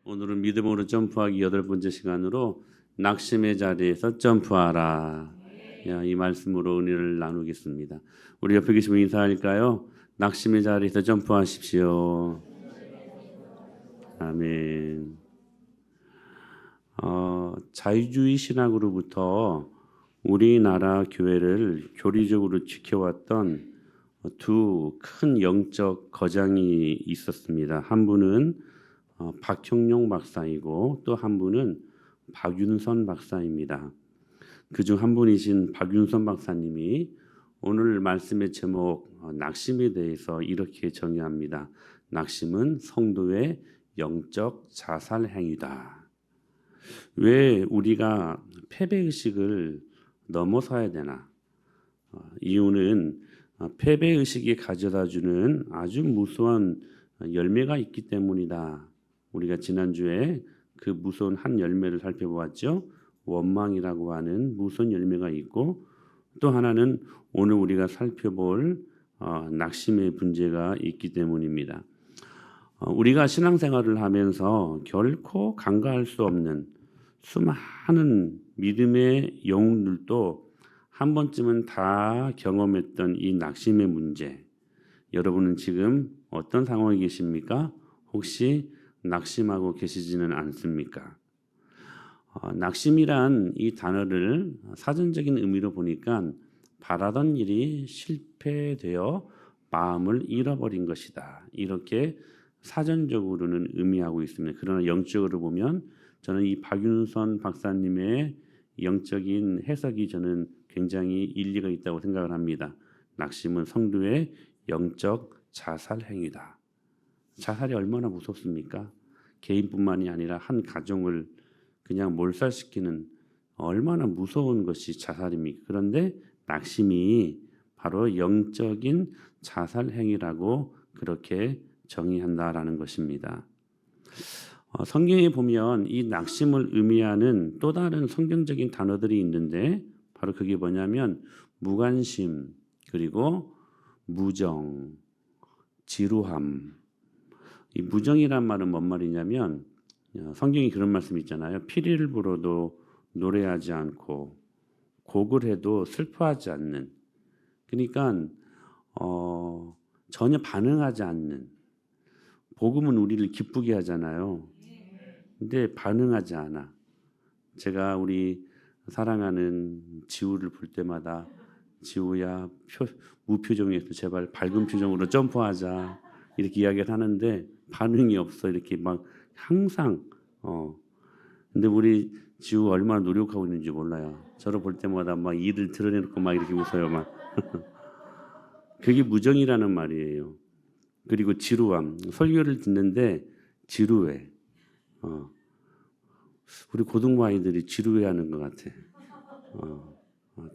오늘은 믿음으로 점프하기 8번째 시간으로 낙심의 자리에서 점프하라. 이 말씀으로 은혜를 나누겠습니다. 우리 옆에 계시면 인사할까요? 낙심의 자리에서 점프하십시오. 아멘. 자유주의 신학으로부터 우리나라 교회를 교리적으로 지켜왔던 두 큰 영적 거장이 있었습니다. 한 분은 박형룡 박사이고 또 한 분은 박윤선 박사입니다. 그중 한 분이신 박윤선 박사님이 오늘 말씀의 제목 낙심에 대해서 이렇게 정의합니다. 낙심은 성도의 영적 자살 행위다. 왜 우리가 패배의식을 넘어서야 되나? 이유는 패배의식이 가져다주는 아주 무서운 열매가 있기 때문이다. 우리가 지난주에 그 무서운 한 열매를 살펴보았죠. 원망이라고 하는 무서운 열매가 있고 또 하나는 오늘 우리가 살펴볼 낙심의 문제가 있기 때문입니다. 우리가 신앙생활을 하면서 결코 간과할 수 없는 수많은 믿음의 영웅들도 한 번쯤은 다 경험했던 이 낙심의 문제. 여러분은 지금 어떤 상황에 계십니까? 혹시 낙심하고 계시지는 않습니까? 낙심이란 이 단어를 사전적인 의미로 보니까 바라던 일이 실패되어 마음을 잃어버린 것이다. 이렇게 사전적으로는 의미하고 있습니다. 그러나 영적으로 보면 저는 이 박윤선 박사님의 영적인 해석이 저는 굉장히 일리가 있다고 생각을 합니다. 낙심은 성도의 영적 자살 행위다. 자살이 얼마나 무섭습니까? 개인뿐만이 아니라 한 가정을 그냥 몰살시키는 얼마나 무서운 것이 자살입니까? 그런데 낙심이 바로 영적인 자살 행위라고 그렇게 정의한다라는 것입니다. 성경에 보면 이 낙심을 의미하는 또 다른 성경적인 단어들이 있는데 바로 그게 뭐냐면 무관심, 그리고 무정, 지루함. 이 무정이란 말은 뭔 말이냐면 성경이 그런 말씀이 있잖아요. 피리를 불어도 노래하지 않고 곡을 해도 슬퍼하지 않는. 그러니까 전혀 반응하지 않는. 복음은 우리를 기쁘게 하잖아요. 근데 반응하지 않아. 제가 우리 사랑하는 지우를 볼 때마다 지우야 무표정에서 제발 밝은 표정으로 점프하자 이렇게 이야기를 하는데 반응이 없어. 이렇게 막 항상 근데 우리 지우 얼마나 노력하고 있는지 몰라요. 저를 볼 때마다 막 이를 드러내놓고 막 이렇게 웃어요. 막 그게 무정이라는 말이에요. 그리고 지루함. 설교를 듣는데 지루해. 우리 고등부 아이들이 지루해하는 것 같아.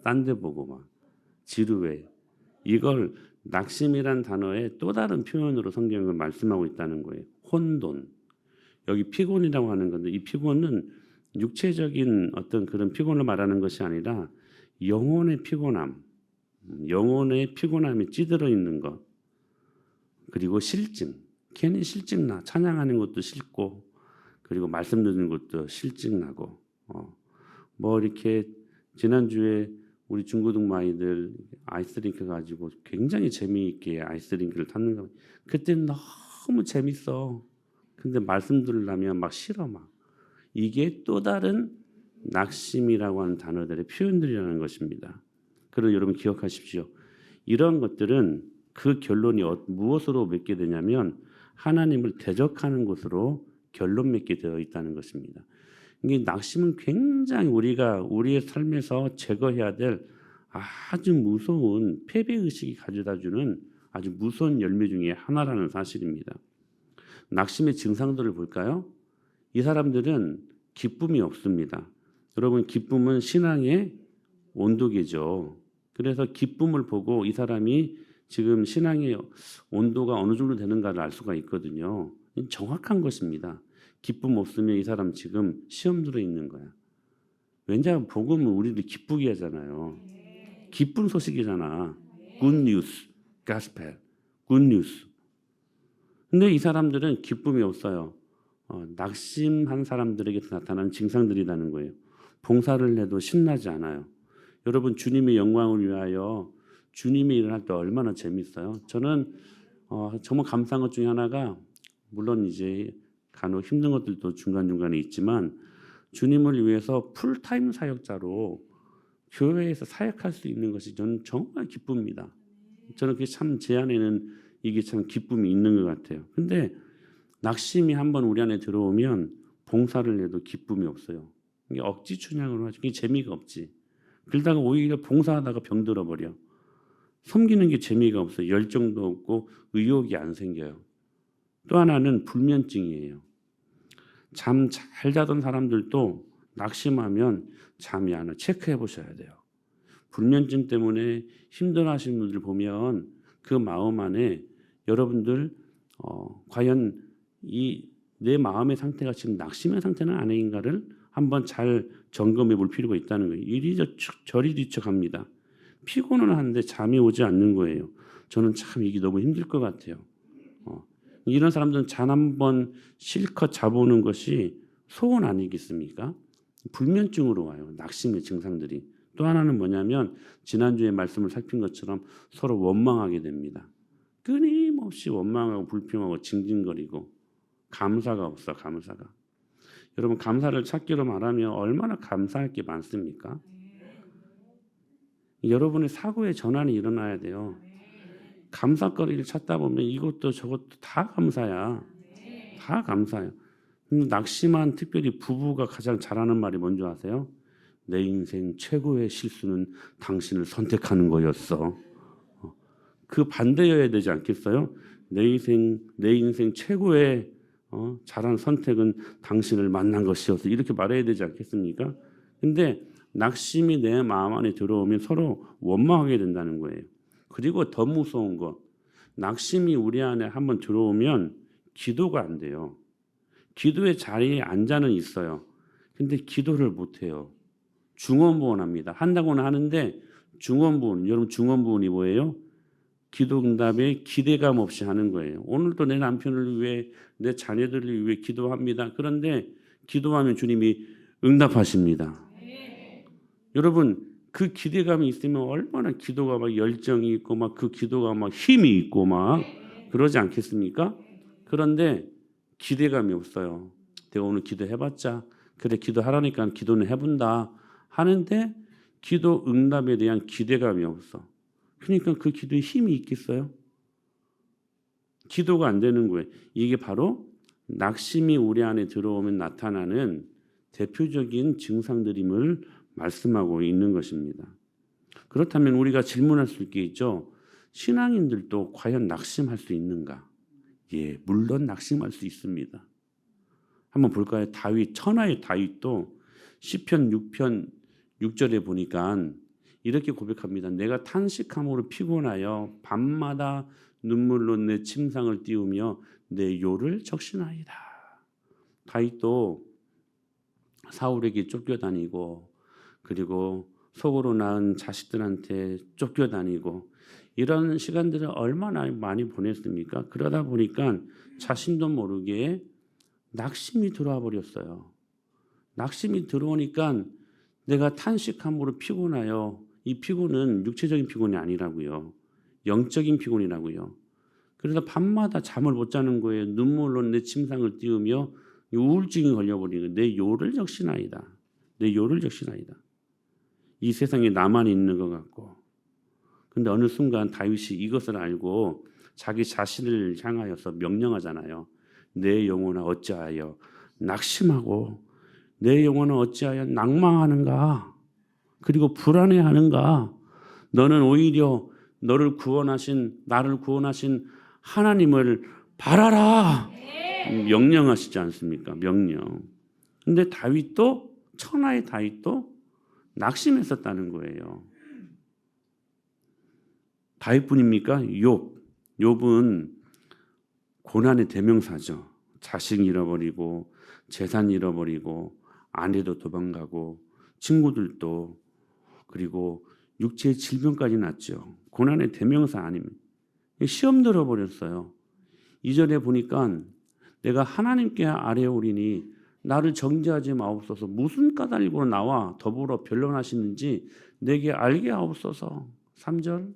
딴 데 보고 막 지루해. 이걸 낙심이란 단어의 또 다른 표현으로 성경은 말씀하고 있다는 거예요. 혼돈. 여기 피곤이라고 하는 건데 이 피곤은 육체적인 어떤 그런 피곤을 말하는 것이 아니라 영혼의 피곤함, 영혼의 피곤함이 찌들어 있는 것. 그리고 실증. 괜히 실증나. 찬양하는 것도 싫고 그리고 말씀 듣는 것도 실증나고 뭐 이렇게 지난주에 우리 중고등부 아이들 아이스링크 가지고 굉장히 재미있게 아이스링크를 탔는 거 그때 너무 재밌어. 근데 말씀 들으려면 막 싫어 막. 이게 또 다른 낙심이라고 하는 단어들의 표현들이라는 것입니다. 그래서 여러분 기억하십시오. 이런 것들은 그 결론이 무엇으로 맺게 되냐면 하나님을 대적하는 것으로 결론 맺게 되어 있다는 것입니다. 이게 낙심은 굉장히 우리가 우리의 삶에서 제거해야 될 아주 무서운 패배의식이 가져다주는 아주 무서운 열매 중에 하나라는 사실입니다. 낙심의 증상들을 볼까요? 이 사람들은 기쁨이 없습니다. 여러분 기쁨은 신앙의 온도계죠. 그래서 기쁨을 보고 이 사람이 지금 신앙의 온도가 어느 정도 되는가를 알 수가 있거든요. 정확한 것입니다. 기쁨 없으면 이 사람 지금 시험 들어 있는 거야. 왜냐하면 복음은 우리를 기쁘게 하잖아요. 기쁜 소식이잖아. Good news, gospel, good news. 근데 이 사람들은 기쁨이 없어요. 낙심한 사람들에게서 나타나는 증상들이라는 거예요. 봉사를 해도 신나지 않아요. 여러분 주님의 영광을 위하여 주님의 일을 할 때 얼마나 재밌어요. 저는 정말 감사한 것 중에 하나가 물론 이제 간혹 힘든 것들도 중간중간에 있지만 주님을 위해서 풀타임 사역자로 교회에서 사역할 수 있는 것이 저는 정말 기쁩니다. 저는 그게 참 제 안에는 이게 참 기쁨이 있는 것 같아요. 근데 낙심이 한번 우리 안에 들어오면 봉사를 해도 기쁨이 없어요. 이게 억지 춘향으로 하죠. 이게 재미가 없지. 그러다가 오히려 봉사하다가 병들어 버려. 섬기는 게 재미가 없어요. 열정도 없고 의욕이 안 생겨요. 또 하나는 불면증이에요. 잠 잘 자던 사람들도 낙심하면 잠이 안 와. 체크해 보셔야 돼요. 불면증 때문에 힘들어하시는 분들 보면 그 마음 안에 여러분들 과연 이 내 마음의 상태가 지금 낙심의 상태는 아닌가를 한번 잘 점검해 볼 필요가 있다는 거예요. 이리 저리 뒤척합니다. 피곤은 한데 잠이 오지 않는 거예요. 저는 참 이게 너무 힘들 것 같아요. 이런 사람들은 잠 한번 실컷 자보는 것이 소원 아니겠습니까? 불면증으로 와요. 낙심의 증상들이. 또 하나는 뭐냐면 지난주에 말씀을 살핀 것처럼 서로 원망하게 됩니다. 끊임없이 원망하고 불평하고 징징거리고 감사가 없어. 감사가. 여러분 감사를 찾기로 말하면 얼마나 감사할 게 많습니까? 여러분의 사고의 전환이 일어나야 돼요. 감사거리를 찾다 보면 이것도 저것도 다 감사야. 다 감사해요. 낙심한 특별히 부부가 가장 잘하는 말이 뭔지 아세요? 내 인생 최고의 실수는 당신을 선택하는 거였어. 그 반대여야 되지 않겠어요? 내 인생 최고의 잘한 선택은 당신을 만난 것이었어. 이렇게 말해야 되지 않겠습니까? 근데 낙심이 내 마음 안에 들어오면 서로 원망하게 된다는 거예요. 그리고 더 무서운 거, 낙심이 우리 안에 한번 들어오면 기도가 안 돼요. 기도의 자리에 앉아는 있어요. 근데 기도를 못 해요. 중언부언합니다. 한다고는 하는데 중언부언, 여러분 중언부언이 뭐예요? 기도 응답에 기대감 없이 하는 거예요. 오늘도 내 남편을 위해 내 자녀들을 위해 기도합니다. 그런데 기도하면 주님이 응답하십니다. 여러분 그 기대감이 있으면 얼마나 기도가 막 열정이 있고 막 그 기도가 막 힘이 있고 막 그러지 않겠습니까? 그런데 기대감이 없어요. 내가 오늘 기도해봤자 그래 기도하라니까 기도는 해본다 하는데 기도 응답에 대한 기대감이 없어. 그러니까 그 기도에 힘이 있겠어요? 기도가 안 되는 거예요. 이게 바로 낙심이 우리 안에 들어오면 나타나는 대표적인 증상들임을 말씀하고 있는 것입니다. 그렇다면 우리가 질문할 수 있겠죠. 신앙인들도 과연 낙심할 수 있는가? 예, 물론 낙심할 수 있습니다. 한번 볼까요? 천하의 다윗도 시편 6편 6절에 보니까 이렇게 고백합니다. 내가 탄식함으로 피곤하여 밤마다 눈물로 내 침상을 띄우며 내 요를 적시나이다. 다윗도 사울에게 쫓겨다니고 그리고 속으로 낳은 자식들한테 쫓겨다니고 이런 시간들을 얼마나 많이 보냈습니까? 그러다 보니까 자신도 모르게 낙심이 들어와 버렸어요. 낙심이 들어오니까 내가 탄식함으로 피곤하여 이 피곤은 육체적인 피곤이 아니라고요. 영적인 피곤이라고요. 그래서 밤마다 잠을 못 자는 거예요. 눈물로 내 침상을 띄우며 우울증이 걸려버리는 내 요를 적시나이다. 내 요를 적시나이다. 이 세상에 나만 있는 것 같고 근데 어느 순간 다윗이 이것을 알고 자기 자신을 향하여서 명령하잖아요. 내 영혼아 어찌하여 낙심하고 내 영혼은 어찌하여 낭망하는가 그리고 불안해하는가 너는 오히려 나를 구원하신 하나님을 바라라 명령하시지 않습니까? 명령. 근데 다윗도 천하의 다윗도 낙심했었다는 거예요. 다윗뿐입니까? 욥은 고난의 대명사죠. 자식 잃어버리고 재산 잃어버리고 아내도 도망가고 친구들도 그리고 육체의 질병까지 났죠. 고난의 대명사 아니면 시험 들어버렸어요. 2절에 보니까 내가 하나님께 아뢰오리니 나를 정죄하지 마옵소서. 무슨 까닭으로 나와 더불어 변론하시는지 내게 알게 하옵소서. 3절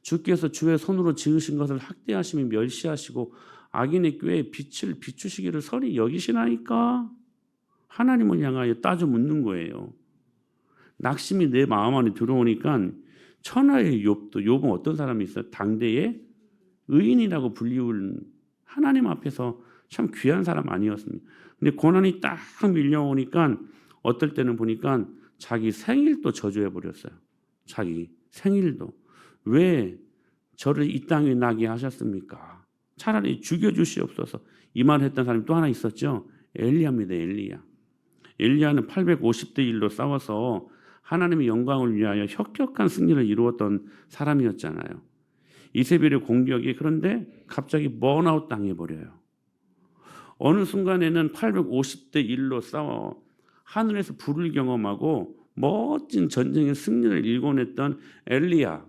주께서 주의 손으로 지으신 것을 학대하시며 멸시하시고 악인의 꾀에 빛을 비추시기를 선히 여기시나이까? 하나님을 향하여 따져 묻는 거예요. 낙심이 내 마음 안에 들어오니까 천하의 욥은 어떤 사람이 있어요? 당대의 의인이라고 불리운 하나님 앞에서 참 귀한 사람 아니었습니까? 근데 고난이 딱 밀려오니까 어떨 때는 보니까 자기 생일도 저주해 버렸어요. 자기 생일도. 왜 저를 이 땅에 나게 하셨습니까? 차라리 죽여주시옵소서. 이 말을 했던 사람이 또 하나 있었죠. 엘리야입니다. 엘리야. 엘리야는 850대 1로 싸워서 하나님의 영광을 위하여 혁혁한 승리를 이루었던 사람이었잖아요. 이세벨의 공격이 그런데 갑자기 번아웃 당해버려요. 어느 순간에는 850대 1로 싸워 하늘에서 불을 경험하고 멋진 전쟁의 승리를 일궈냈던 엘리야.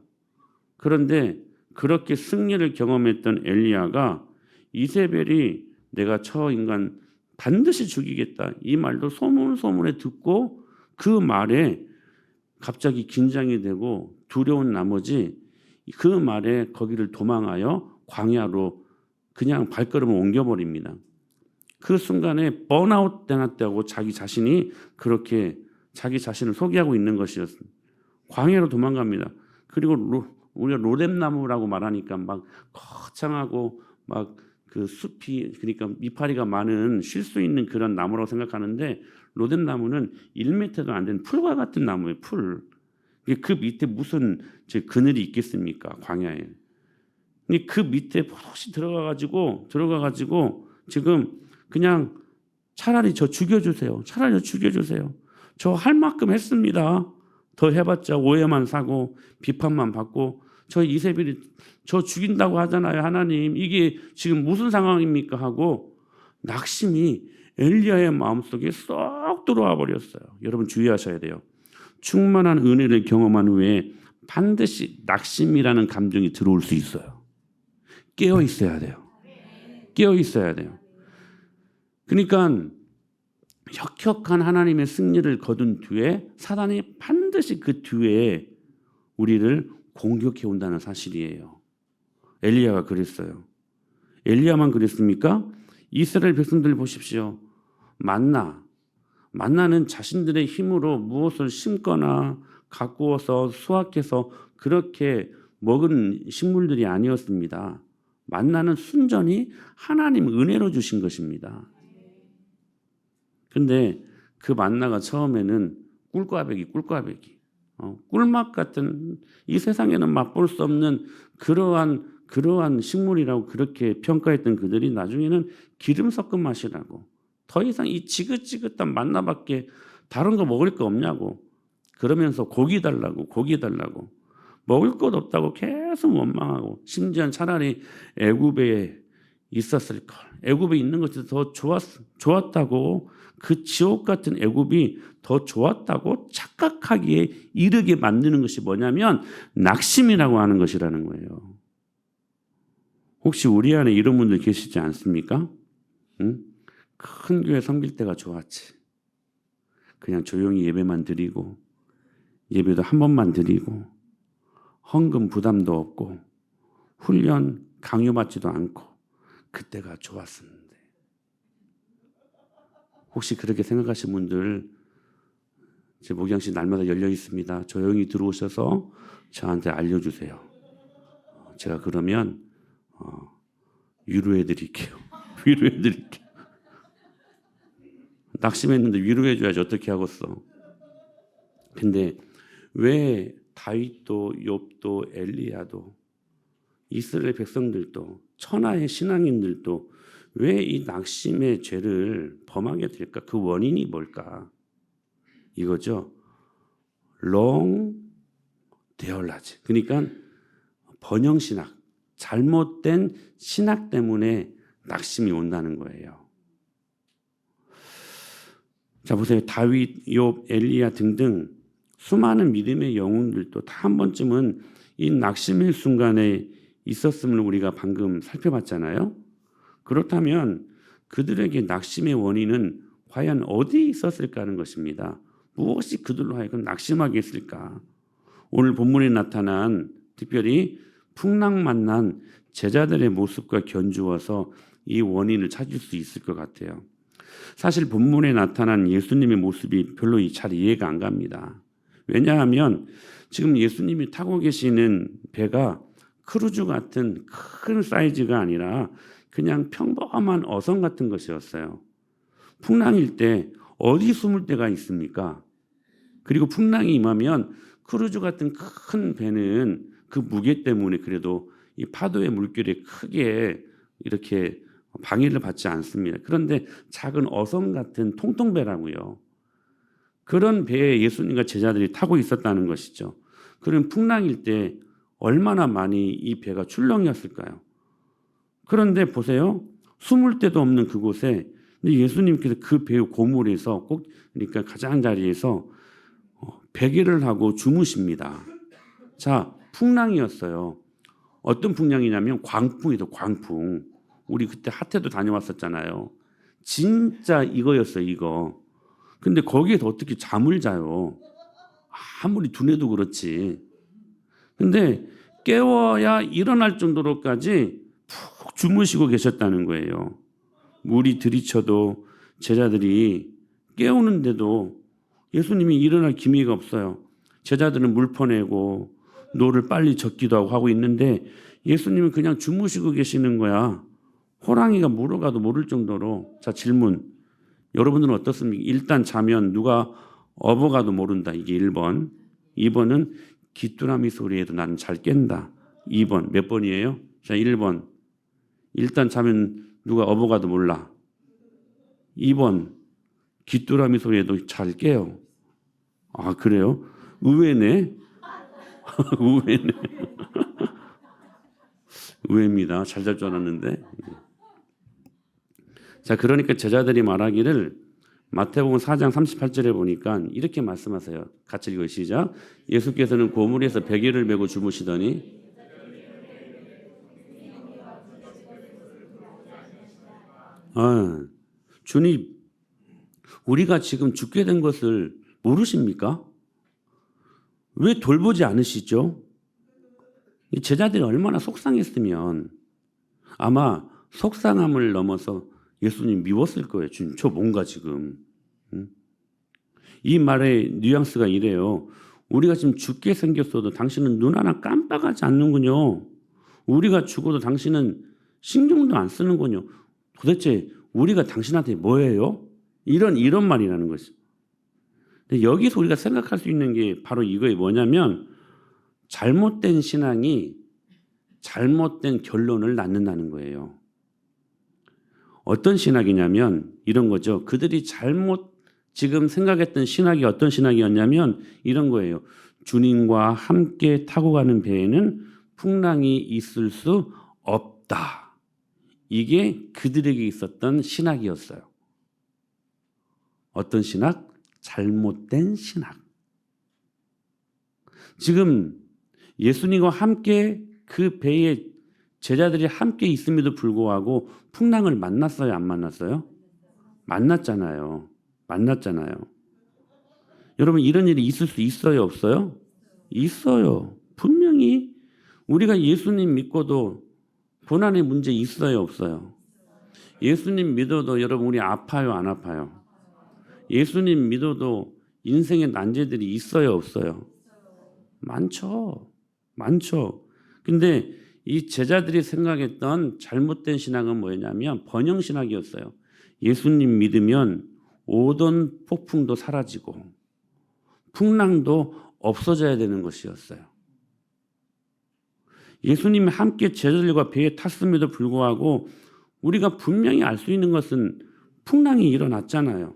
그런데 그렇게 승리를 경험했던 엘리야가 이세벨이 내가 저 인간 반드시 죽이겠다 이 말도 소문에 듣고 그 말에 갑자기 긴장이 되고 두려운 나머지 그 말에 거기를 도망하여 광야로 그냥 발걸음을 옮겨버립니다. 그 순간에 번아웃 당했다고 자기 자신이 그렇게 자기 자신을 소개하고 있는 것이었습니다. 광야로 도망갑니다. 그리고 우리가 로뎀나무라고 말하니까 막 거창하고 막 그 숲이 그러니까 이파리가 많은 쉴 수 있는 그런 나무라고 생각하는데 로뎀나무는 1m도 안 되는 풀과 같은 나무예요. 풀. 그 밑에 무슨 그늘이 있겠습니까? 광야에. 근데 그 밑에 혹시 들어가가지고 지금 그냥 차라리 저 죽여주세요. 차라리 저 죽여주세요. 저 할 만큼 했습니다. 더 해봤자 오해만 사고 비판만 받고 저 이세벨이 저 죽인다고 하잖아요. 하나님 이게 지금 무슨 상황입니까? 하고 낙심이 엘리야의 마음속에 쏙 들어와 버렸어요. 여러분 주의하셔야 돼요. 충만한 은혜를 경험한 후에 반드시 낙심이라는 감정이 들어올 수 있어요. 깨어 있어야 돼요. 깨어 있어야 돼요. 그러니까 혁혁한 하나님의 승리를 거둔 뒤에 사단이 반드시 그 뒤에 우리를 공격해 온다는 사실이에요. 엘리야가 그랬어요. 엘리야만 그랬습니까? 이스라엘 백성들 보십시오. 만나는 자신들의 힘으로 무엇을 심거나 가꾸어서 수확해서 그렇게 먹은 식물들이 아니었습니다. 만나는 순전히 하나님 은혜로 주신 것입니다. 근데 그 만나가 처음에는 꿀꽈배기 꿀맛 같은 이 세상에는 맛볼 수 없는 그러한 식물이라고 그렇게 평가했던 그들이 나중에는 기름 섞은 맛이라고 더 이상 이 지긋지긋한 만나밖에 다른 거 먹을 거 없냐고 그러면서 고기 달라고 먹을 것 없다고 계속 원망하고 심지어는 차라리 애굽에 있었을 걸 애굽에 있는 것이 더 좋았다고 그 지옥 같은 애굽이 더 좋았다고 착각하기에 이르게 만드는 것이 뭐냐면 낙심이라고 하는 것이라는 거예요. 혹시 우리 안에 이런 분들 계시지 않습니까? 응? 큰 교회 섬길 때가 좋았지. 그냥 조용히 예배만 드리고 예배도 한 번만 드리고 헌금 부담도 없고 훈련 강요받지도 않고 그때가 좋았었는데 혹시 그렇게 생각하시는 분들 제 목양실 날마다 열려 있습니다. 조용히 들어오셔서 저한테 알려주세요. 제가 그러면 위로해 드릴게요. 낙심했는데 위로해줘야지 어떻게 하겠어. 근데 왜 다윗도 욥도 엘리야도 이스라엘 백성들도 천하의 신앙인들도 왜 이 낙심의 죄를 범하게 될까? 그 원인이 뭘까? 이거죠. wrong theology. 그러니까 번영신학, 잘못된 신학 때문에 낙심이 온다는 거예요. 자 보세요. 다윗, 욥, 엘리야 등등 수많은 믿음의 영웅들도 다 한 번쯤은 이 낙심의 순간에 있었음을 우리가 방금 살펴봤잖아요. 그렇다면 그들에게 낙심의 원인은 과연 어디에 있었을까 하는 것입니다. 무엇이 그들로 하여금 낙심하게 했을까? 오늘 본문에 나타난 특별히 풍랑 만난 제자들의 모습과 견주어서 이 원인을 찾을 수 있을 것 같아요. 사실 본문에 나타난 예수님의 모습이 별로 잘 이해가 안 갑니다. 왜냐하면 지금 예수님이 타고 계시는 배가 크루즈 같은 큰 사이즈가 아니라 그냥 평범한 어선 같은 것이었어요. 풍랑일 때 어디 숨을 데가 있습니까? 그리고 풍랑이 임하면 크루즈 같은 큰 배는 그 무게 때문에 그래도 이 파도의 물결에 크게 이렇게 방해를 받지 않습니다. 그런데 작은 어선 같은 통통배라고요. 그런 배에 예수님과 제자들이 타고 있었다는 것이죠. 그런 풍랑일 때 얼마나 많이 이 배가 출렁이었을까요? 그런데 보세요. 숨을 데도 없는 그곳에 예수님께서 그 배의 고물에서 꼭 그러니까 가장자리에서 베개를 하고 주무십니다. 자, 풍랑이었어요. 어떤 풍랑이냐면 광풍이죠. 광풍. 우리 그때 하태도 다녀왔었잖아요. 진짜 이거였어요. 이거. 근데 거기에서 어떻게 잠을 자요? 아무리 두뇌도 그렇지. 근데 깨워야 일어날 정도로까지 푹 주무시고 계셨다는 거예요. 물이 들이쳐도 제자들이 깨우는데도 예수님이 일어날 기미가 없어요. 제자들은 물 퍼내고 노를 빨리 젓기도 하고 있는데 예수님은 그냥 주무시고 계시는 거야. 호랑이가 물어가도 모를 정도로. 자, 질문. 여러분들은 어떻습니까? 일단 자면 누가 업어가도 모른다. 이게 1번. 2번은 귀뚜라미 소리에도 나는 잘 깬다. 2번. 몇 번이에요? 자, 1번. 일단 자면 누가 업어가도 몰라. 2번. 귀뚜라미 소리에도 잘 깨요. 아, 그래요? 의외네. 의외네. 의외입니다. 잘 잘 줄 알았는데. 자, 그러니까 제자들이 말하기를 마태복음 4장 38절에 보니까 이렇게 말씀하세요. 같이 읽어요. 시작. 예수께서는 고물에서 베개를 메고 주무시더니 주님, 우리가 지금 죽게 된 것을 모르십니까? 왜 돌보지 않으시죠? 제자들이 얼마나 속상했으면 아마 속상함을 넘어서 예수님 미웠을 거예요. 주님, 저 뭔가 지금. 이 말의 뉘앙스가 이래요. 우리가 지금 죽게 생겼어도 당신은 눈 하나 깜빡하지 않는군요. 우리가 죽어도 당신은 신경도 안 쓰는군요. 도대체 우리가 당신한테 뭐예요? 이런 말이라는 것이. 근데 여기서 우리가 생각할 수 있는 게 바로 이거예요. 뭐냐면 잘못된 신앙이 잘못된 결론을 낳는다는 거예요. 어떤 신학이냐면 이런 거죠. 그들이 잘못 지금 생각했던 신학이 어떤 신학이었냐면 이런 거예요. 주님과 함께 타고 가는 배에는 풍랑이 있을 수 없다. 이게 그들에게 있었던 신학이었어요. 어떤 신학? 잘못된 신학. 지금 예수님과 함께 그 배에 제자들이 함께 있음에도 불구하고 풍랑을 만났어요? 안 만났어요? 만났잖아요. 만났잖아요. 여러분 이런 일이 있을 수 있어요? 없어요? 있어요. 분명히 우리가 예수님 믿고도 고난의 문제 있어요? 없어요? 예수님 믿어도 여러분 우리 아파요? 안 아파요? 예수님 믿어도 인생의 난제들이 있어요? 없어요? 많죠. 많죠. 근데 이 제자들이 생각했던 잘못된 신앙은 뭐였냐면 번영신학이었어요. 예수님 믿으면 오던 폭풍도 사라지고 풍랑도 없어져야 되는 것이었어요. 예수님이 함께 제자들과 배에 탔음에도 불구하고 우리가 분명히 알 수 있는 것은 풍랑이 일어났잖아요.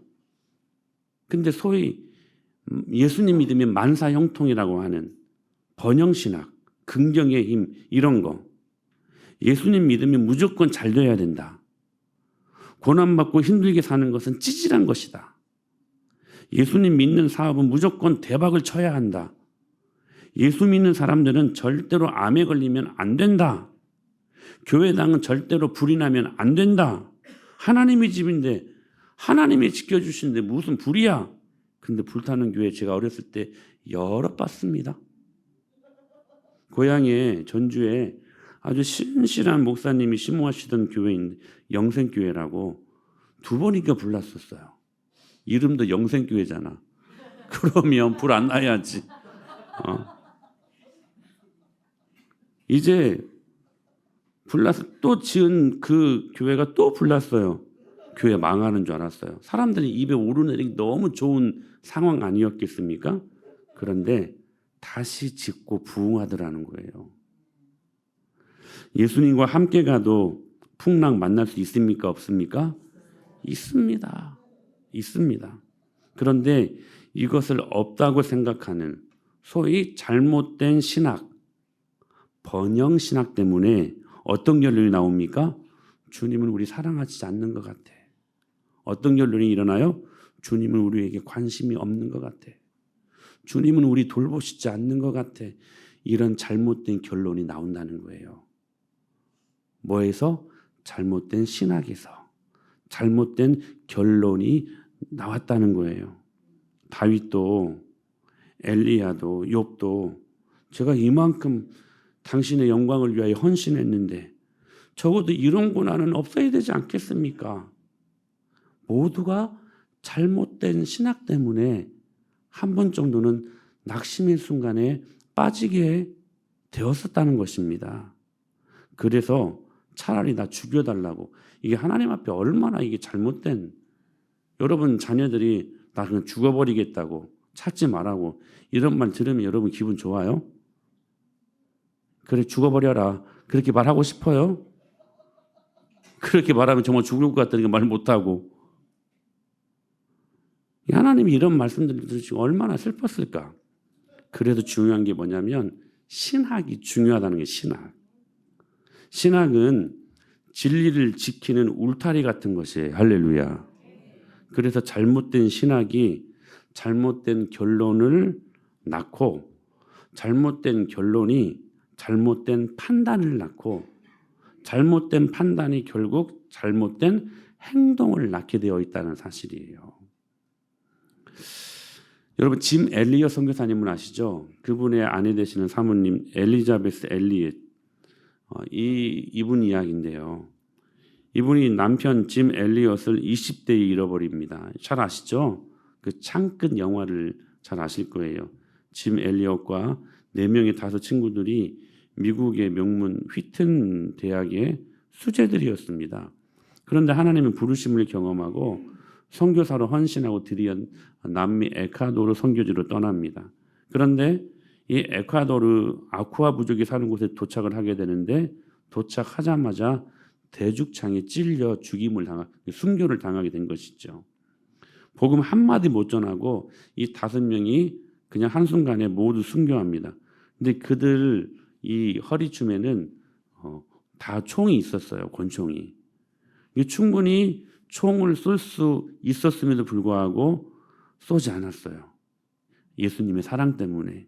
근데 소위 예수님 믿으면 만사형통이라고 하는 번영신학, 긍정의 힘 이런 거. 예수님 믿으면 무조건 잘 돼야 된다. 고난받고 힘들게 사는 것은 찌질한 것이다. 예수님 믿는 사업은 무조건 대박을 쳐야 한다. 예수 믿는 사람들은 절대로 암에 걸리면 안 된다. 교회당은 절대로 불이 나면 안 된다. 하나님의 집인데 하나님이 지켜주시는데 무슨 불이야. 근데 불타는 교회 제가 어렸을 때 여러 봤습니다. 고향에 전주에 아주 신실한 목사님이 심호하시던 교회인데 영생교회라고 2번인가 불났었어요. 이름도 영생교회잖아. 그러면 불 안 나야지. 이제 불나서 또 지은 그 교회가 또 불났어요. 교회 망하는 줄 알았어요. 사람들이 입에 오르내리기 너무 좋은 상황 아니었겠습니까? 그런데 다시 짓고 부흥하더라는 거예요. 예수님과 함께 가도 풍랑 만날 수 있습니까? 없습니까? 있습니다. 있습니다. 그런데 이것을 없다고 생각하는 소위 잘못된 신학, 번영 신학 때문에 어떤 결론이 나옵니까? 주님은 우리 사랑하지 않는 것 같아. 어떤 결론이 일어나요? 주님은 우리에게 관심이 없는 것 같아. 주님은 우리 돌보시지 않는 것 같아. 이런 잘못된 결론이 나온다는 거예요. 뭐에서? 잘못된 신학에서 잘못된 결론이 나왔다는 거예요. 다윗도 엘리야도 욥도 제가 이만큼 당신의 영광을 위하여 헌신했는데 적어도 이런 고난은 없어야 되지 않겠습니까? 모두가 잘못된 신학 때문에 한 번 정도는 낙심의 순간에 빠지게 되었었다는 것입니다. 그래서 차라리 나 죽여달라고. 이게 하나님 앞에 얼마나 이게 잘못된, 여러분 자녀들이 나 그냥 죽어버리겠다고 찾지 말라고 이런 말 들으면 여러분 기분 좋아요? 그래 죽어버려라 그렇게 말하고 싶어요? 그렇게 말하면 정말 죽을 것 같다니까 말 못하고. 하나님이 이런 말씀들을 들으시고 얼마나 슬펐을까. 그래도 중요한 게 뭐냐면 신학이 중요하다는 게 신학. 신학은 진리를 지키는 울타리 같은 것이에요. 할렐루야. 그래서 잘못된 신학이 잘못된 결론을 낳고 잘못된 결론이 잘못된 판단을 낳고 잘못된 판단이 결국 잘못된 행동을 낳게 되어 있다는 사실이에요. 여러분 짐 엘리엇 선교사님은 아시죠? 그분의 아내 되시는 사모님 엘리자베스 엘리엇 이분 이야기인데요. 이분이 남편 짐 엘리엇을 20대에 잃어버립니다. 잘 아시죠? 그 창끝 영화를 잘 아실 거예요. 짐 엘리엇과 4명의 5 친구들이 미국의 명문 휘튼 대학의 수재들이었습니다. 그런데 하나님은 부르심을 경험하고 선교사로 헌신하고 드디어 남미 에콰도르 선교지로 떠납니다. 그런데 이 에콰도르 아쿠아 부족이 사는 곳에 도착을 하게 되는데 도착하자마자 대죽창에 찔려 순교를 당하게 된 것이죠. 복음 한마디 못 전하고 이 5명이 그냥 한순간에 모두 순교합니다. 근데 그들 이 허리춤에는 다 총이 있었어요. 권총이. 충분히 총을 쏠 수 있었음에도 불구하고 쏘지 않았어요. 예수님의 사랑 때문에.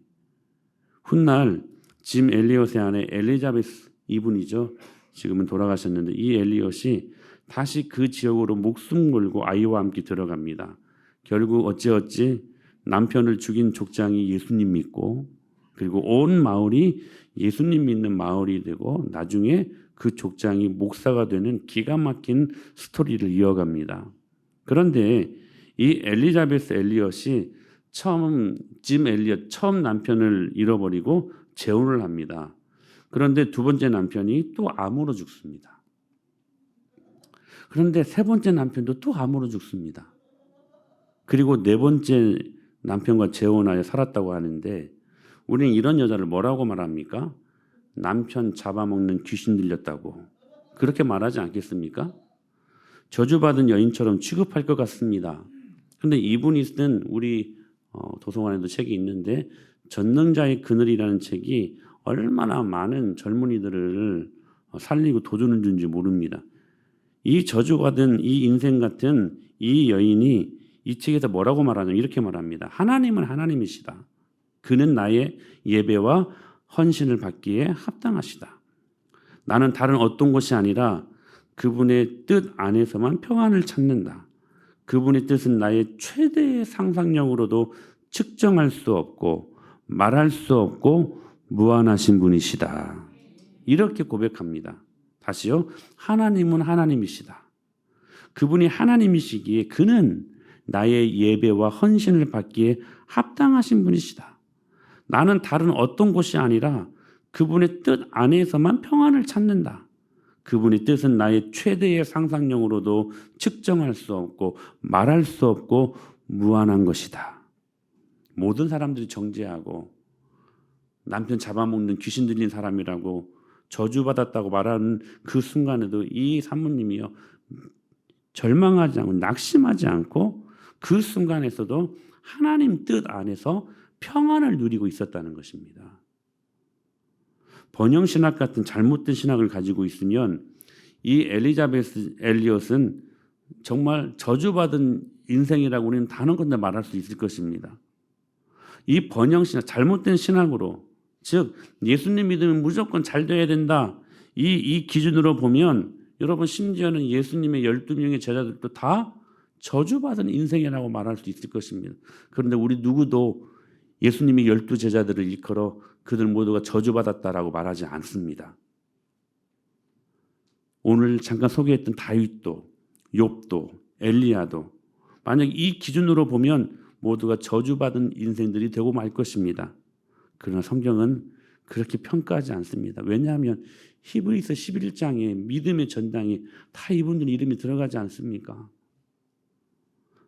훗날 짐 엘리엇의 아내 엘리자베스 이분이죠. 지금은 돌아가셨는데 이 엘리엇이 다시 그 지역으로 목숨 걸고 아이와 함께 들어갑니다. 결국 어찌어찌 남편을 죽인 족장이 예수님 믿고 그리고 온 마을이 예수님 믿는 마을이 되고 나중에 그 족장이 목사가 되는 기가 막힌 스토리를 이어갑니다. 그런데 이 엘리자베스 엘리엇이 짐 엘리엇 처음 남편을 잃어버리고 재혼을 합니다. 그런데 2번째 남편이 또 암으로 죽습니다. 그런데 3번째 남편도 또 암으로 죽습니다. 그리고 4번째 남편과 재혼하여 살았다고 하는데 우리는 이런 여자를 뭐라고 말합니까? 남편 잡아먹는 귀신 들렸다고 그렇게 말하지 않겠습니까? 저주받은 여인처럼 취급할 것 같습니다. 그런데 이분이 쓴 우리 도서관에도 책이 있는데 전능자의 그늘이라는 책이 얼마나 많은 젊은이들을 살리고 도전을 준지 모릅니다. 이 저주받은 이 인생 같은 이 여인이 이 책에서 뭐라고 말하냐면 이렇게 말합니다. 하나님은 하나님이시다. 그는 나의 예배와 헌신을 받기에 합당하시다. 나는 다른 어떤 것이 아니라 그분의 뜻 안에서만 평안을 찾는다. 그분의 뜻은 나의 최대의 상상력으로도 측정할 수 없고 말할 수 없고 무한하신 분이시다. 이렇게 고백합니다. 다시요. 하나님은 하나님이시다. 그분이 하나님이시기에 그는 나의 예배와 헌신을 받기에 합당하신 분이시다. 나는 다른 어떤 곳이 아니라 그분의 뜻 안에서만 평안을 찾는다. 그분의 뜻은 나의 최대의 상상력으로도 측정할 수 없고 말할 수 없고 무한한 것이다. 모든 사람들이 정죄하고 남편 잡아먹는 귀신 들린 사람이라고 저주받았다고 말하는 그 순간에도 이 사모님이요 절망하지 않고 낙심하지 않고 그 순간에서도 하나님 뜻 안에서 평안을 누리고 있었다는 것입니다. 번영신학 같은 잘못된 신학을 가지고 있으면 이 엘리자베스 엘리엇은 정말 저주받은 인생이라고 우리는 단언 건데 말할 수 있을 것입니다. 이 번영신학, 잘못된 신학으로, 즉 예수님 믿으면 무조건 잘 돼야 된다, 이 기준으로 보면 여러분 심지어는 예수님의 12명의 제자들도 다 저주받은 인생이라고 말할 수 있을 것입니다. 그런데 우리 누구도 예수님이 12제자들을 일컬어 그들 모두가 저주받았다라고 말하지 않습니다. 오늘 잠깐 소개했던 다윗도, 욥도, 엘리야도 만약 이 기준으로 보면 모두가 저주받은 인생들이 되고 말 것입니다. 그러나 성경은 그렇게 평가하지 않습니다. 왜냐하면 히브리서 11장에 믿음의 전당에 다 이분들 이름이 들어가지 않습니까?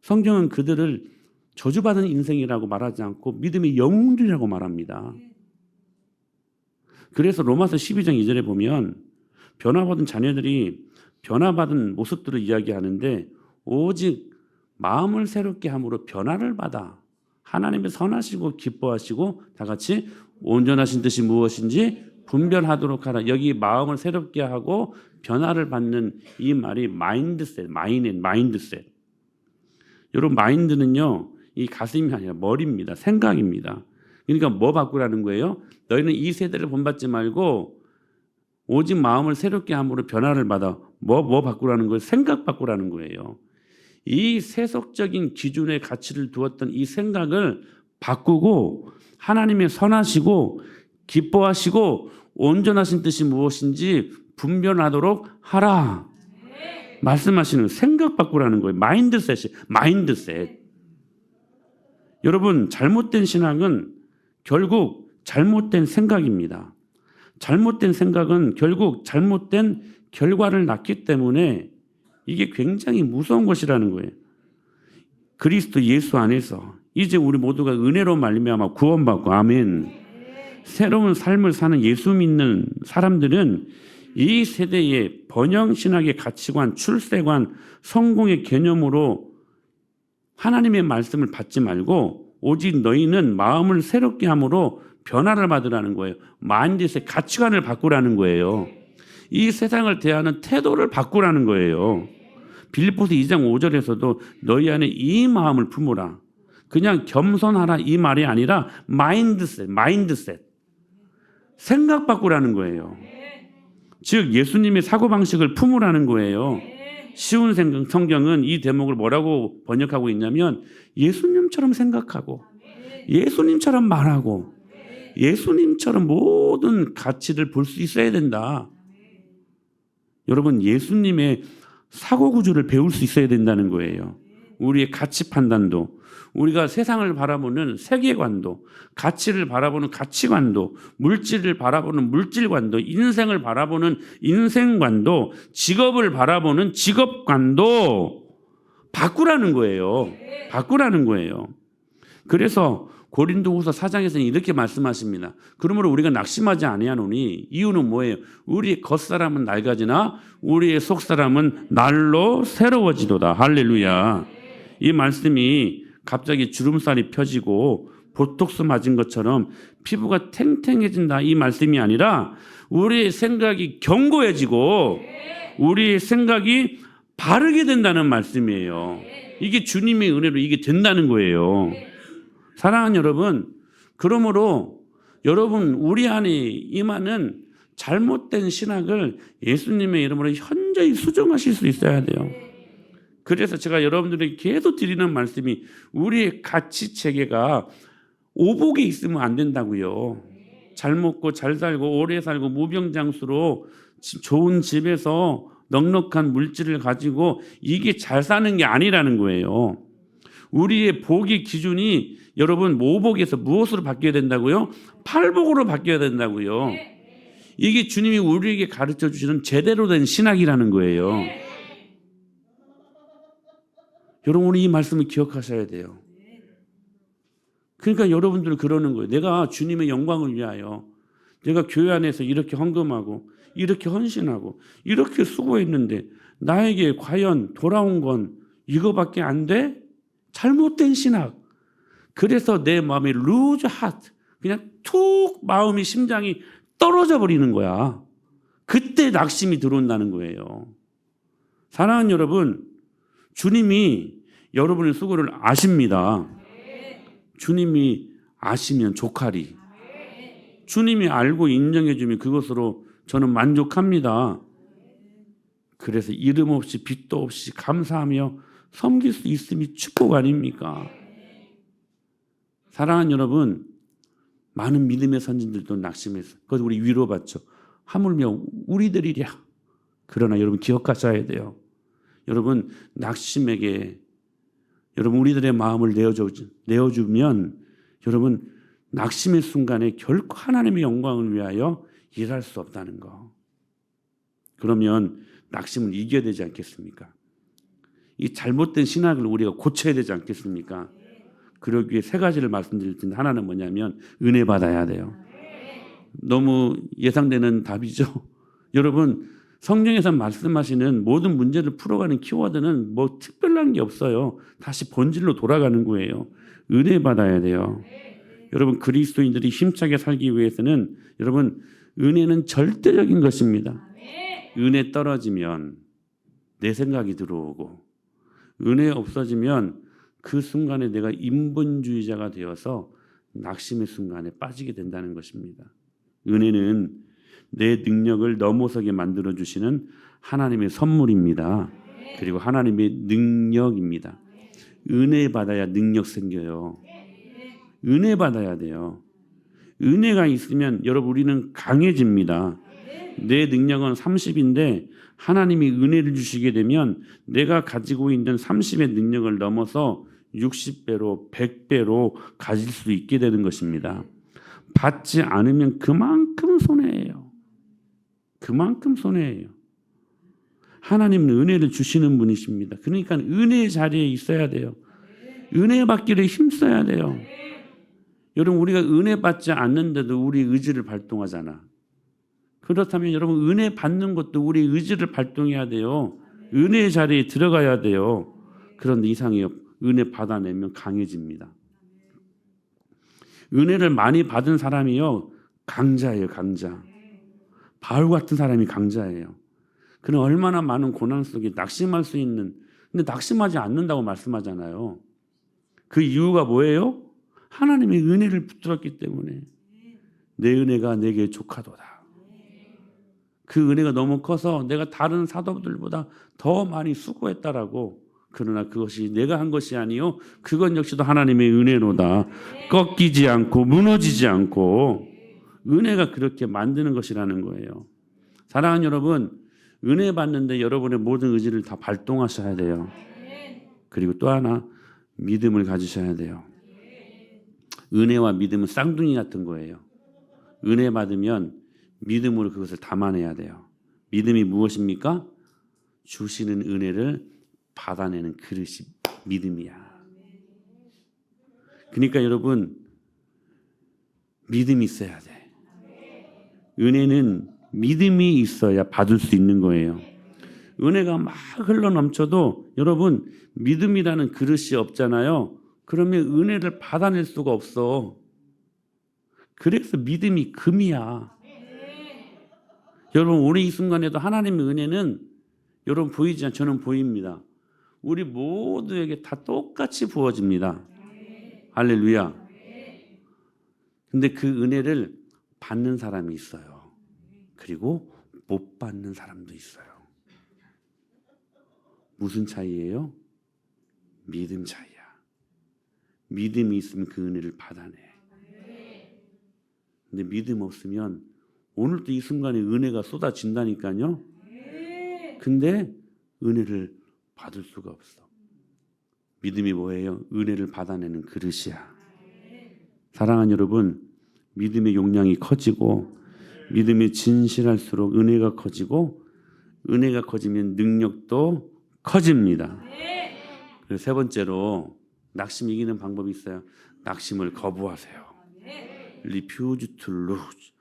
성경은 그들을 저주받은 인생이라고 말하지 않고 믿음의 영웅들이라고 말합니다. 그래서 로마서 12장 2절에 보면 변화받은 자녀들이 변화받은 모습들을 이야기하는데 오직 마음을 새롭게 함으로 변화를 받아 하나님의 선하시고 기뻐하시고 다 같이 온전하신 뜻이 무엇인지 분별하도록 하라. 여기 마음을 새롭게 하고 변화를 받는 이 말이 마인드셋, 마인드셋. 여러분 마인드는요 이 가슴이 아니라 머리입니다. 생각입니다. 그러니까 뭐 바꾸라는 거예요? 너희는 이 세대를 본받지 말고 오직 마음을 새롭게 함으로 변화를 받아. 뭐 바꾸라는 거예요? 생각 바꾸라는 거예요. 이 세속적인 기준의 가치를 두었던 이 생각을 바꾸고 하나님의 선하시고 기뻐하시고 온전하신 뜻이 무엇인지 분별하도록 하라. 말씀하시는 생각 바꾸라는 거예요. 마인드셋. 여러분 잘못된 신앙은 결국 잘못된 생각입니다. 잘못된 생각은 결국 잘못된 결과를 낳기 때문에 이게 굉장히 무서운 것이라는 거예요. 그리스도 예수 안에서 이제 우리 모두가 은혜로 말미암아 구원받고 아멘. 새로운 삶을 사는 예수 믿는 사람들은 이 세대의 번영신학의 가치관, 출세관, 성공의 개념으로 하나님의 말씀을 받지 말고 오직 너희는 마음을 새롭게 함으로 변화를 받으라는 거예요. 마인드셋, 가치관을 바꾸라는 거예요. 이 세상을 대하는 태도를 바꾸라는 거예요. 빌립보서 2장 5절에서도 너희 안에 이 마음을 품으라. 그냥 겸손하라 이 말이 아니라 마인드셋. 생각 바꾸라는 거예요. 즉 예수님의 사고방식을 품으라는 거예요. 쉬운 성경은 이 대목을 뭐라고 번역하고 있냐면 예수님처럼 생각하고 예수님처럼 말하고 예수님처럼 모든 가치를 볼 수 있어야 된다. 여러분 예수님의 사고구조를 배울 수 있어야 된다는 거예요. 우리의 가치 판단도, 우리가 세상을 바라보는 세계관도, 가치를 바라보는 가치관도, 물질을 바라보는 물질관도, 인생을 바라보는 인생관도, 직업을 바라보는 직업관도 바꾸라는 거예요. 그래서 고린도후서 4장에서는 이렇게 말씀하십니다. 그러므로 우리가 낙심하지 아니하노니 이유는 뭐예요? 우리의 겉사람은 낡아지나 우리의 속사람은 날로 새로워지도다. 할렐루야. 이 말씀이 갑자기 주름살이 펴지고 보톡스 맞은 것처럼 피부가 탱탱해진다 이 말씀이 아니라 우리의 생각이 견고해지고 우리의 생각이 바르게 된다는 말씀이에요. 이게 주님의 은혜로 이게 된다는 거예요. 사랑하는 여러분, 그러므로 여러분 우리 안에 임하는 잘못된 신학을 예수님의 이름으로 현저히 현저히 수정하실 수 있어야 돼요. 그래서 제가 여러분들에게 계속 드리는 말씀이 우리의 가치 체계가 오복에 있으면 안 된다고요. 잘 먹고 잘 살고 오래 살고 무병장수로 좋은 집에서 넉넉한 물질을 가지고 이게 잘 사는 게 아니라는 거예요. 우리의 복의 기준이 여러분 모복에서 무엇으로 바뀌어야 된다고요? 팔복으로 바뀌어야 된다고요. 이게 주님이 우리에게 가르쳐 주시는 제대로 된 신학이라는 거예요. 여러분 이 말씀을 기억하셔야 돼요. 그러니까 여러분들은 그러는 거예요. 내가 주님의 영광을 위하여 내가 교회 안에서 이렇게 헌금하고 이렇게 헌신하고 이렇게 수고했는데 나에게 과연 돌아온 건 이거밖에 안 돼? 잘못된 신학. 그래서 내 마음이 lose heart. 그냥 툭 마음이 심장이 떨어져 버리는 거야. 그때 낙심이 들어온다는 거예요. 사랑하는 여러분, 주님이 여러분의 수고를 아십니다. 주님이 아시면 조카리. 주님이 알고 인정해 주면 그것으로 저는 만족합니다. 그래서 이름 없이 빚도 없이 감사하며 섬길 수 있음이 축복 아닙니까? 사랑하는 여러분, 많은 믿음의 선진들도 낙심했어요. 그것도 우리 위로받죠. 하물며 우리들이랴. 그러나 여러분 기억하셔야 돼요. 여러분 낙심에게 여러분 우리들의 마음을 내어주면 여러분 낙심의 순간에 결코 하나님의 영광을 위하여 일할 수 없다는 거. 그러면 낙심을 이겨야 되지 않겠습니까? 이 잘못된 신학을 우리가 고쳐야 되지 않겠습니까? 그러기 위해 세 가지를 말씀드릴 텐데 하나는 뭐냐면 은혜 받아야 돼요. 너무 예상되는 답이죠. 여러분 성경에서 말씀하시는 모든 문제를 풀어가는 키워드는 뭐 특별한 게 없어요. 다시 본질로 돌아가는 거예요. 은혜 받아야 돼요. 여러분 그리스도인들이 힘차게 살기 위해서는 여러분 은혜는 절대적인 것입니다. 은혜 떨어지면 내 생각이 들어오고 은혜 없어지면 그 순간에 내가 인본주의자가 되어서 낙심의 순간에 빠지게 된다는 것입니다. 은혜는 내 능력을 넘어서게 만들어주시는 하나님의 선물입니다. 그리고 하나님의 능력입니다. 은혜 받아야 능력 생겨요. 은혜 받아야 돼요. 은혜가 있으면 여러분 우리는 강해집니다. 내 능력은 30인데 하나님이 은혜를 주시게 되면 내가 가지고 있는 30의 능력을 넘어서 60배로 100배로 가질 수 있게 되는 것입니다. 받지 않으면 그만큼 손해예요. 그만큼 손해예요. 하나님은 은혜를 주시는 분이십니다. 그러니까 은혜의 자리에 있어야 돼요. 은혜 받기를 힘써야 돼요. 여러분 우리가 은혜 받지 않는데도 우리 의지를 발동하잖아. 그렇다면 여러분 은혜 받는 것도 우리 의지를 발동해야 돼요. 은혜의 자리에 들어가야 돼요. 그런데 이상해요. 은혜 받아내면 강해집니다. 은혜를 많이 받은 사람이요 강자예요. 강자. 바울 같은 사람이 강자예요. 그는 얼마나 많은 고난 속에 낙심할 수 있는 근데 낙심하지 않는다고 말씀하잖아요. 그 이유가 뭐예요? 하나님의 은혜를 붙들었기 때문에 내 은혜가 내게 족하도다. 그 은혜가 너무 커서 내가 다른 사도들보다 더 많이 수고했다라고. 그러나 그것이 내가 한 것이 아니요 그건 역시도 하나님의 은혜로다. 꺾이지 않고 무너지지 않고 은혜가 그렇게 만드는 것이라는 거예요. 사랑하는 여러분 은혜 받는데 여러분의 모든 의지를 다 발동하셔야 돼요. 그리고 또 하나 믿음을 가지셔야 돼요. 은혜와 믿음은 쌍둥이 같은 거예요. 은혜 받으면 믿음으로 그것을 담아내야 돼요. 믿음이 무엇입니까? 주시는 은혜를 받아내는 그릇이 믿음이야. 그러니까 여러분 믿음이 있어야 돼. 은혜는 믿음이 있어야 받을 수 있는 거예요. 은혜가 막 흘러 넘쳐도 여러분 믿음이라는 그릇이 없잖아요. 그러면 은혜를 받아낼 수가 없어. 그래서 믿음이 금이야. 여러분 우리 이 순간에도 하나님의 은혜는 여러분 보이지 않죠? 저는 보입니다. 우리 모두에게 다 똑같이 부어집니다. 할렐루야. 근데 그 은혜를 받는 사람이 있어요. 그리고 못 받는 사람도 있어요. 무슨 차이예요? 믿음 차이야. 믿음이 있으면 그 은혜를 받아내. 근데 믿음 없으면 오늘도 이 순간에 은혜가 쏟아진다니까요. 근데 은혜를 받을 수가 없어. 믿음이 뭐예요? 은혜를 받아내는 그릇이야. 사랑하는 여러분, 믿음의 용량이 커지고 믿음이 진실할수록 은혜가 커지고 은혜가 커지면 능력도 커집니다. 그리고 세 번째로 낙심 이기는 방법이 있어요. 낙심을 거부하세요. Refuse to lose.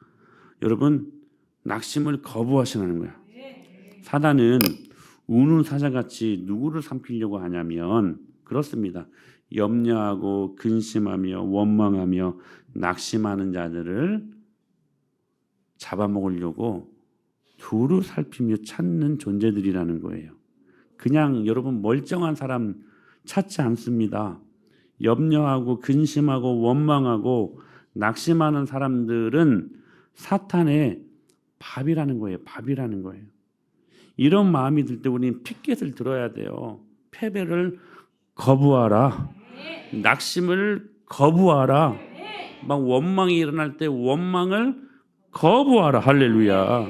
여러분, 낙심을 거부하시라는 거야. 사단은 우는 사자같이 누구를 삼키려고 하냐면 그렇습니다. 염려하고 근심하며 원망하며 낙심하는 자들을 잡아먹으려고 두루 살피며 찾는 존재들이라는 거예요. 그냥 여러분 멀쩡한 사람 찾지 않습니다. 염려하고 근심하고 원망하고 낙심하는 사람들은 사탄의 밥이라는 거예요. 밥이라는 거예요. 이런 마음이 들 때 우리는 피켓을 들어야 돼요. 패배를 거부하라. 낙심을 거부하라. 막 원망이 일어날 때 원망을 거부하라. 할렐루야.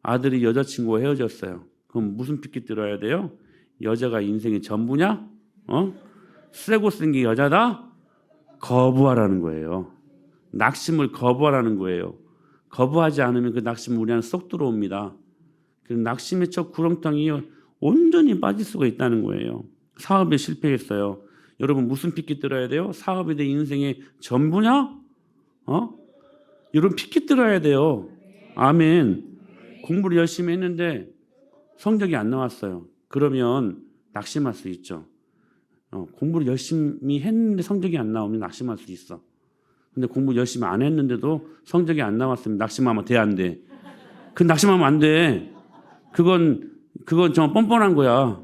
아들이 여자친구와 헤어졌어요. 그럼 무슨 피켓 들어야 돼요? 여자가 인생의 전부냐? 세고 쓴 게 여자다? 거부하라는 거예요. 낙심을 거부하라는 거예요. 거부하지 않으면 그 낙심은 우리 안에 쏙 들어옵니다. 그 낙심의 저 구렁텅이 온전히 빠질 수가 있다는 거예요. 사업에 실패했어요. 여러분 무슨 피켓 들어야 돼요? 사업이 내 인생의 전부냐? 여러분 피켓 들어야 돼요. 아멘. 공부를 열심히 했는데 성적이 안 나왔어요. 그러면 낙심할 수 있죠. 공부를 열심히 했는데 성적이 안 나오면 낙심할 수 있어. 근데 공부 열심히 안 했는데도 성적이 안 나왔으면 낙심하면 돼, 안 돼? 그 낙심하면 안 돼. 그건 정말 뻔뻔한 거야.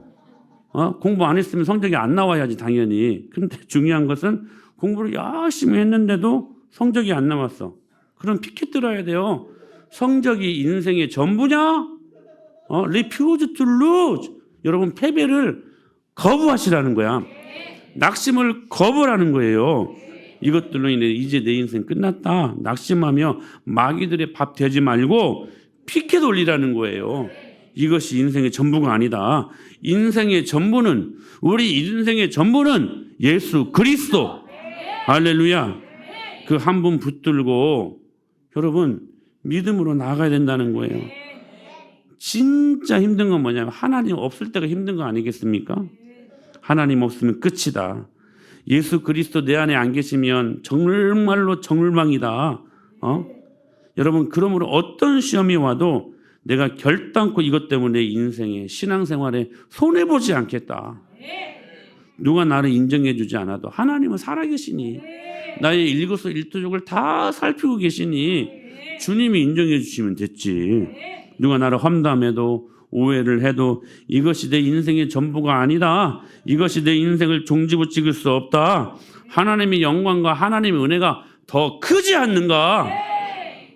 공부 안 했으면 성적이 안 나와야지 당연히. 근데 중요한 것은 공부를 열심히 했는데도 성적이 안 나왔어. 그럼 피켓 들어야 돼요. 성적이 인생의 전부냐? Refuse to lose. 여러분 패배를 거부하시라는 거야. 낙심을 거부하라는 거예요. 이것들로 인해 이제 내 인생 끝났다. 낙심하며 마귀들의 밥 되지 말고 피켓 올리라는 거예요. 이것이 인생의 전부가 아니다. 인생의 전부는 우리 인생의 전부는 예수 그리스도. 할렐루야. 그 한 분 붙들고 여러분 믿음으로 나아가야 된다는 거예요. 진짜 힘든 건 뭐냐면 하나님 없을 때가 힘든 거 아니겠습니까? 하나님 없으면 끝이다. 예수 그리스도 내 안에 안 계시면 정말로 정말망이다. 여러분 그러므로 어떤 시험이 와도 내가 결단코 이것 때문에 인생에 신앙생활에 손해보지 않겠다. 누가 나를 인정해 주지 않아도 하나님은 살아계시니 나의 일거수일투족을 다 살피고 계시니 주님이 인정해 주시면 됐지. 누가 나를 험담해도 오해를 해도 이것이 내 인생의 전부가 아니다. 이것이 내 인생을 종지부 찍을 수 없다. 하나님의 영광과 하나님의 은혜가 더 크지 않는가?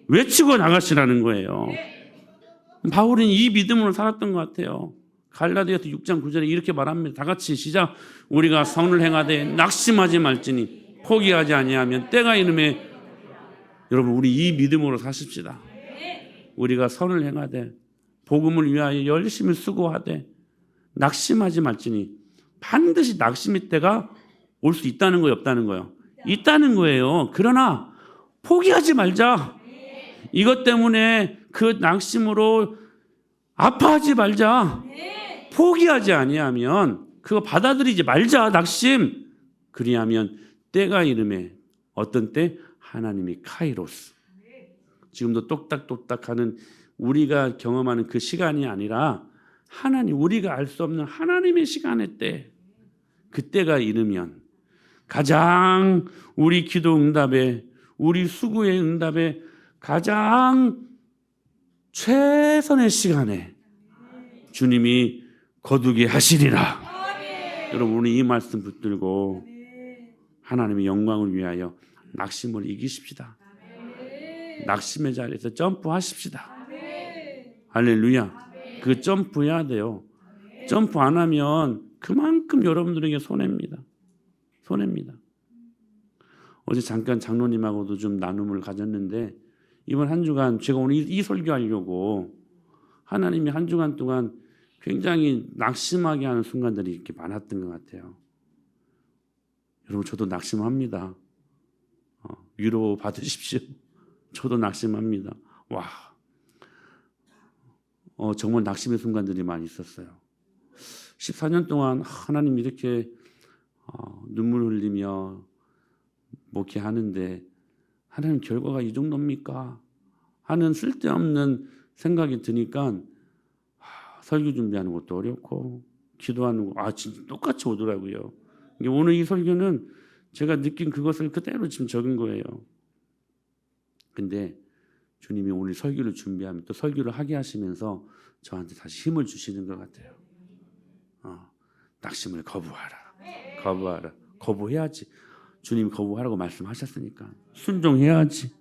외치고 나가시라는 거예요. 바울은 이 믿음으로 살았던 것 같아요. 갈라디아서 6장 9절에 이렇게 말합니다. 다 같이 시작. 우리가 선을 행하되 낙심하지 말지니 포기하지 아니하면 때가 이름에. 여러분 우리 이 믿음으로 사십시다. 우리가 선을 행하되 복음을 위하여 열심히 수고하되 낙심하지 말지니 반드시 낙심의 때가 올 수 있다는 거예요, 없다는 거예요? 있다는 거예요. 그러나 포기하지 말자. 이것 때문에 그 낙심으로 아파하지 말자. 포기하지 아니하면 그거 받아들이지 말자. 낙심. 그리하면 때가 이름에 어떤 때? 하나님이 카이로스. 지금도 똑딱똑딱하는 우리가 경험하는 그 시간이 아니라 하나님, 우리가 알 수 없는 하나님의 시간의 때, 그때가 이르면 가장 우리 기도 응답에, 우리 수고의 응답에 가장 최선의 시간에 주님이 거두게 하시리라. 여러분 우리 이 말씀 붙들고 하나님의 영광을 위하여 낙심을 이기십시다. 낙심의 자리에서 점프하십시다. 할렐루야. 그 점프해야 돼요. 점프 안 하면 그만큼 여러분들에게 손해입니다. 손해입니다. 어제 잠깐 장로님하고도 좀 나눔을 가졌는데 이번 한 주간 제가 오늘 이 설교하려고 하나님이 한 주간 동안 굉장히 낙심하게 하는 순간들이 이렇게 많았던 것 같아요. 여러분 저도 낙심합니다. 위로 받으십시오. 저도 낙심합니다. 와, 정말 낙심의 순간들이 많이 있었어요. 14년 동안 하나님 이렇게 눈물 흘리며 목회하는데 하나님 결과가 이 정도입니까? 하는 쓸데없는 생각이 드니까 설교 준비하는 것도 어렵고 기도하는 거 진짜 똑같이 오더라고요. 오늘 이 설교는 제가 느낀 그것을 그대로 지금 적은 거예요. 근데 주님이 오늘 설교를 준비하면 또 설교를 하게 하시면서 저한테 다시 힘을 주시는 것 같아요. 낙심을 거부하라. 거부하라. 거부해야지. 주님이 거부하라고 말씀하셨으니까 순종해야지.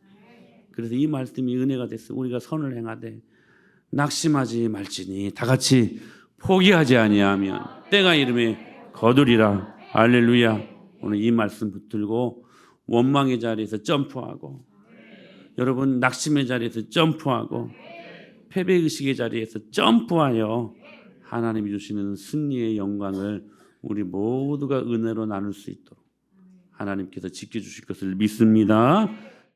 그래서 이 말씀이 은혜가 됐어요. 우리가 선을 행하되 낙심하지 말지니 다 같이 포기하지 아니하면 때가 이름에 거두리라. 할렐루야. 오늘 이 말씀 붙들고 원망의 자리에서 점프하고 여러분 낙심의 자리에서 점프하고 패배의식의 자리에서 점프하여 하나님이 주시는 승리의 영광을 우리 모두가 은혜로 나눌 수 있도록 하나님께서 지켜주실 것을 믿습니다.